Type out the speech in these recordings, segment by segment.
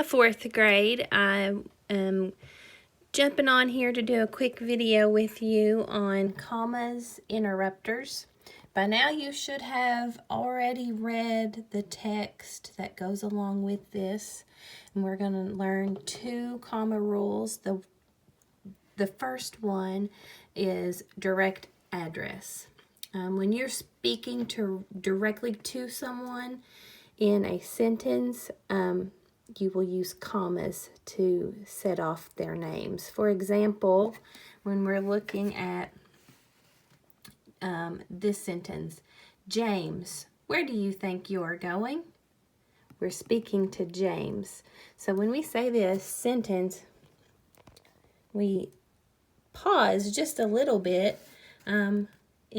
Hi, fourth grade. I am jumping on here to do a quick video with you on commas, interrupters. By now you should have already read the text that goes along with this. And we're going to learn two comma rules. The first one is direct address. When you're speaking directly to someone in a sentence, you will use commas to set off their names. For example, when we're looking at this sentence, James, where do you think you're going? We're speaking to James. So when we say this sentence, we pause just a little bit in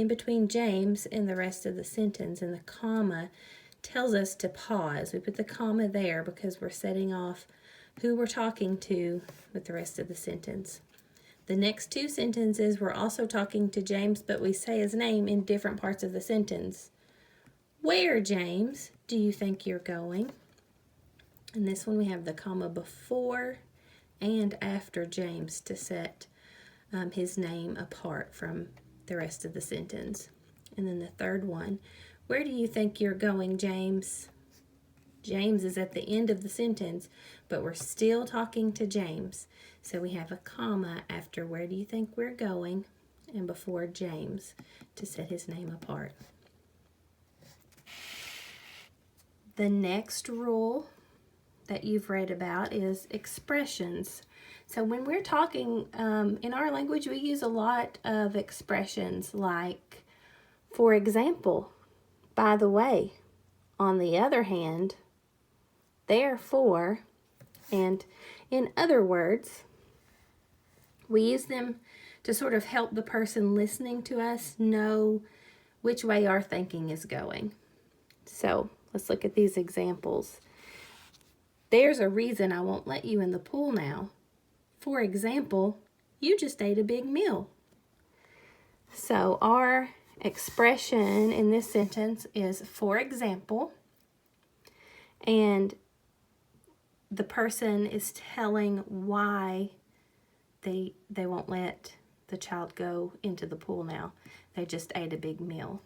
between James and the rest of the sentence, and the comma tells us to pause. We put the comma there because we're setting off who we're talking to with the rest of the sentence. The next two sentences, we're also talking to James, but we say his name in different parts of the sentence. Where, James, do you think you're going? And this one we have the comma before and after James to set his name apart from the rest of the sentence. And then the third one, where do you think you're going, James? James is at the end of the sentence, but we're still talking to James. So we have a comma after where do you think we're going and before James to set his name apart. The next rule that you've read about is expressions. So when we're talking, in our language, we use a lot of expressions like, for example, by the way, on the other hand, therefore, and in other words. We use them to sort of help the person listening to us know which way our thinking is going. So let's look at these examples. There's a reason I won't let you in the pool now. For example, you just ate a big meal. So our expression in this sentence is for example, and the person is telling why they won't let the child go into the pool now. They just ate a big meal.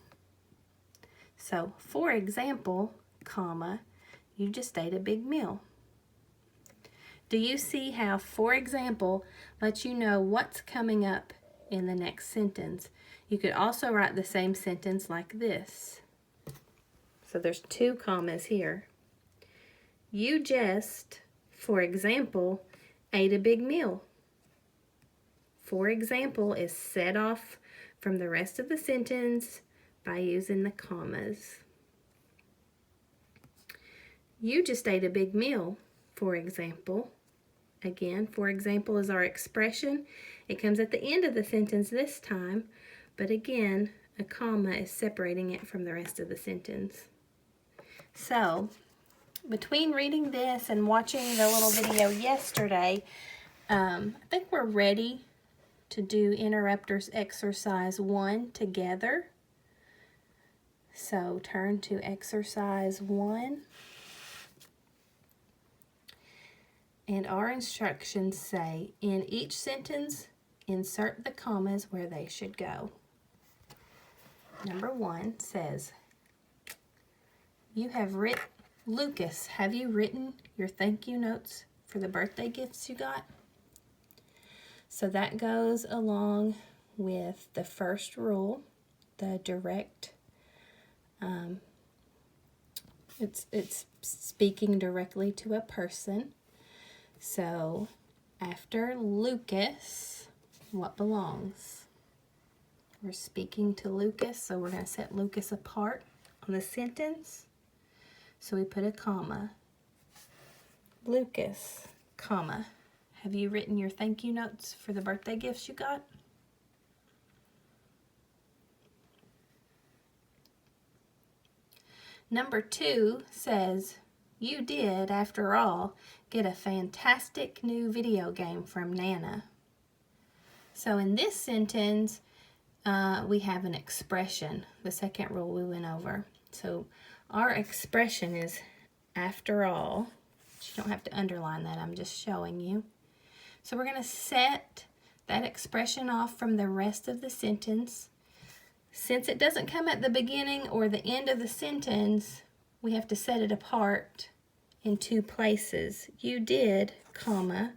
So, for example, comma, you just ate a big meal. Do you see how, for example, lets you know what's coming up in the next sentence? You could also write the same sentence like this. So there's two commas here. You just, for example, ate a big meal. For example is set off from the rest of the sentence by using the commas. You just ate a big meal, for example. Again, for example is our expression. It comes at the end of the sentence this time, but again, a comma is separating it from the rest of the sentence. So, between reading this and watching the little video yesterday, I think we're ready to do Interrupters Exercise 1 together. So turn to Exercise 1. And our instructions say, in each sentence, insert the commas where they should go. Number 1 says, Lucas, have you written your thank you notes for the birthday gifts you got? So that goes along with the first rule, the direct, it's speaking directly to a person. So after Lucas, what belongs? We're speaking to Lucas, so we're going to set Lucas apart on the sentence. So we put a comma. Lucas, comma. Have you written your thank you notes for the birthday gifts you got? Number 2 says, you did, after all, get a fantastic new video game from Nana. So in this sentence, we have an expression, the second rule we went over. So our expression is, after all, You don't have to underline that. I'm just showing you. So we're going to set that expression off from the rest of the sentence. Since it doesn't come at the beginning or the end of the sentence, we have to set it apart in two places. You did, comma,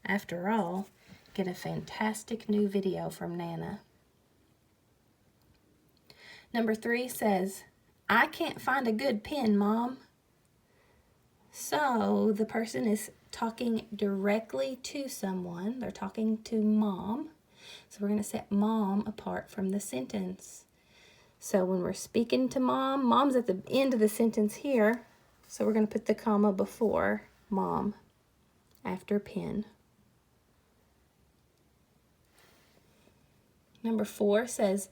after all, get a fantastic new video from Nana. Number 3 says, I can't find a good pen, Mom. So the person is talking directly to someone. They're talking to Mom. So we're going to set Mom apart from the sentence. So when we're speaking to Mom, Mom's at the end of the sentence here. So we're going to put the comma before Mom after pen. Number 4 says,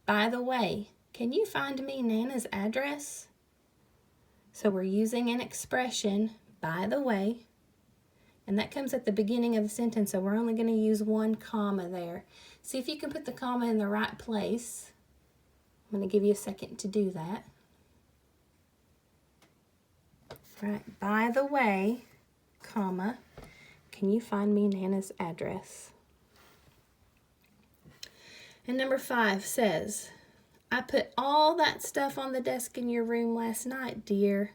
by the way, can you find me Nana's address? So we're using an expression, by the way, and that comes at the beginning of the sentence, so we're only going to use one comma there. See if you can put the comma in the right place. I'm going to give you a second to do that. Right, by the way, comma, can you find me Nana's address? And number 5 says, I put all that stuff on the desk in your room last night, dear.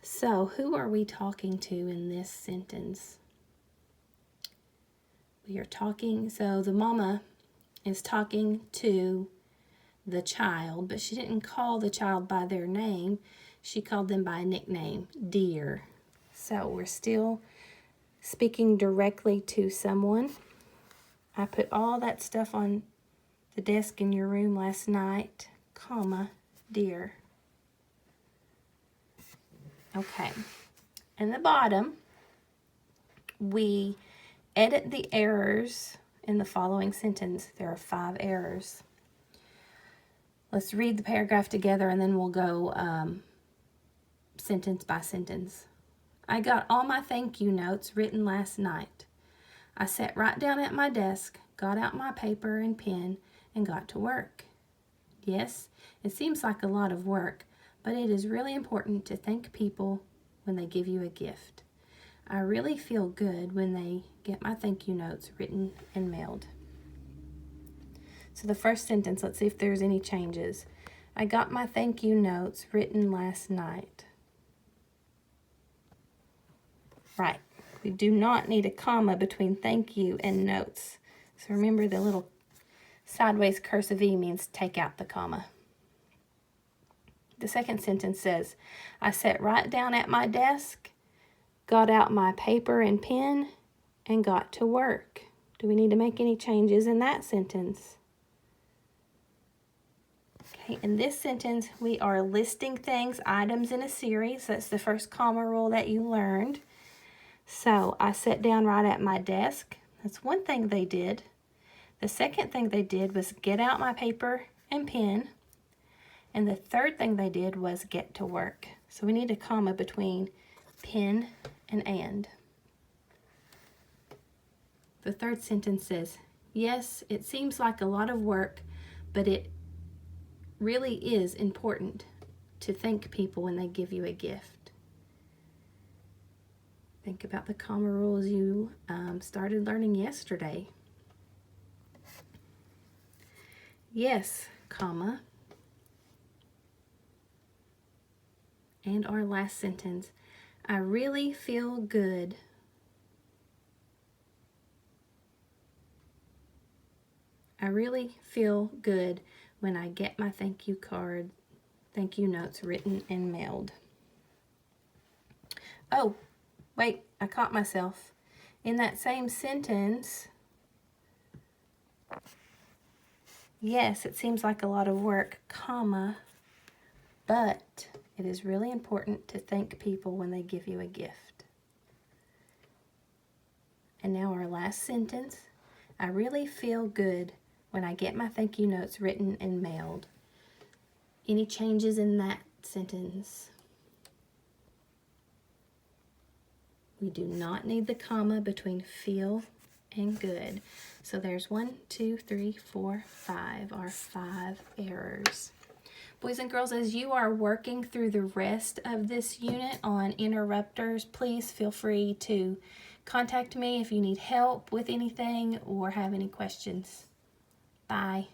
So, who are we talking to in this sentence? We are talking, so the mama is talking to the child, but she didn't call the child by their name. She called them by a nickname, dear. So, we're still speaking directly to someone. I put all that stuff on the desk in your room last night, comma, dear. Okay. In the bottom, we edit the errors in the following sentence. There are 5 errors. Let's read the paragraph together and then we'll go sentence by sentence. I got all my thank you notes written last night. I sat right down at my desk, got out my paper and pen, and got to work. Yes, it seems like a lot of work, but it is really important to thank people when they give you a gift. I really feel good when they get my thank you notes written and mailed. So the first sentence, let's see if there's any changes. I got my thank you notes written last night. Right, we do not need a comma between thank you and notes. So remember the little sideways cursive E means take out the comma. The second sentence says, I sat right down at my desk, got out my paper and pen, and got to work. Do we need to make any changes in that sentence? Okay, in this sentence, we are listing things, items in a series. That's the first comma rule that you learned. So I sat down right at my desk. That's one thing they did. The second thing they did was get out my paper and pen. And the third thing they did was get to work. So we need a comma between pen and. The third sentence says, yes, it seems like a lot of work, but it really is important to thank people when they give you a gift. Think about the comma rules you started learning yesterday. Yes, comma. And our last sentence, I really feel good. I really feel good when I get my thank you notes written and mailed. Oh, wait, I caught myself. In that same sentence, yes, it seems like a lot of work, comma, but it is really important to thank people when they give you a gift. And now our last sentence, I really feel good when I get my thank you notes written and mailed. Any changes in that sentence? We do not need the comma between feel and good. So there's 1, 2, 3, 4, 5, our 5 errors. Boys and girls, as you are working through the rest of this unit on interrupters, please feel free to contact me if you need help with anything or have any questions. Bye.